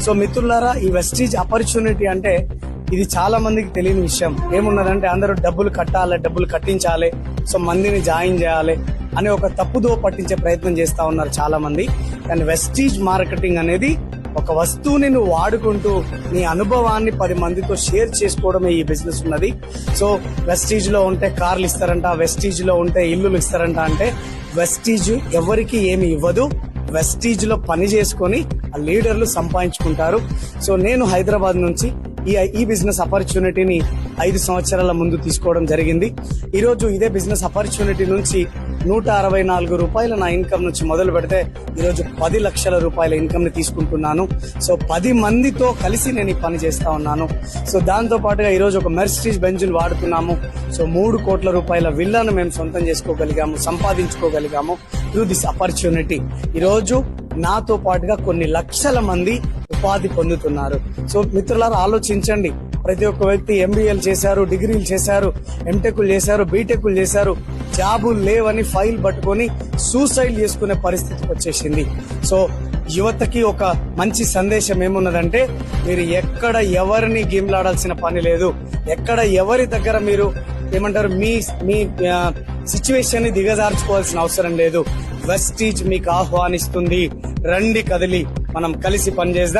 So మిత్రులారా, ఈ Vestige opportunity అంటే ఇది చాలా మందికి తెలియని విషయం. ఏమున్నదంటే అందరూ డబ్బులు కట్టించాలి, సో మందిని జాయిన్ చేయాలి అనే ఒక తప్పుదో పట్టించే ప్రయత్నం చేస్తా ఉన్నారు చాలా మంది. కానీ వెస్టీజ్ మార్కెటింగ్ అనేది ఒక వస్తువుని నువ్వు వాడుకుంటూ నీ అనుభవాన్ని 10 మందితో షేర్ చేసుకోవడమే ఈ బిజినెస్ ఉన్నది. సో వెస్టీజ్ లో ఉంటే కార్లు ఇస్తారంట, వెస్టీజ్ లో ఉంటే ఇల్లులు ఇస్తారంట. అంటే వెస్టీజ్ ఎవరికి ఏమి ఇవ్వదు, వెస్టీజ్ లో పని చేసుకొని ఆ లీడర్లు సంపాదించుకుంటారు. సో నేను హైదరాబాద్ నుంచి ఈ బిజినెస్ ఆపర్చునిటీని 5 సంవత్సరాల ముందు తీసుకోవడం జరిగింది. ఈ రోజు ఇదే బిజినెస్ ఆపర్చునిటీ నుంచి 164 రూపాయల నా ఇన్కమ్ నుంచి మొదలు పెడితే ఈరోజు 10 లక్షల రూపాయల ఇన్కమ్ ని తీసుకుంటున్నాను. సో 10 మందితో కలిసి నేను ఈ పని చేస్తా ఉన్నాను. సో దాంతో పాటుగా ఈరోజు ఒక మెర్సిడీస్ బెంజులు వాడుతున్నాము. సో 3 కోట్ల రూపాయల విల్లాను మేము సొంతం చేసుకోగలిగాము, సంపాదించుకోగలిగాము త్రూ దిస్ ఆపర్చునిటీ. ఈరోజు నాతో పాటుగా కొన్ని లక్షల మంది ఉపాధి పొందుతున్నారు. సో మిత్రులారా, ఆలోచించండి. ప్రతి ఒక్క వ్యక్తి ఎంబీఏలు చేశారు, డిగ్రీలు చేశారు, ఎంటెక్లు చేశారు, బీటెక్లు చేశారు, జాబులు లేవని ఫైల్ పట్టుకొని సూసైడ్ చేసుకునే పరిస్థితికి వచ్చేసింది. సో యువతకి ఒక మంచి సందేశం ఏమున్నదంటే, మీరు ఎక్కడ ఎవరిని గేమ్లాడాల్సిన పని లేదు, ఎక్కడ ఎవరి దగ్గర మీరు ఏమంటారు మీ సిచ్యువేషన్ ని దిగజార్చుకోవాల్సిన అవసరం లేదు. వెస్టీజ్ మీకు ఆహ్వానిస్తుంది. రండి కదిలి మనం కలిసి పనిచేద్దాం.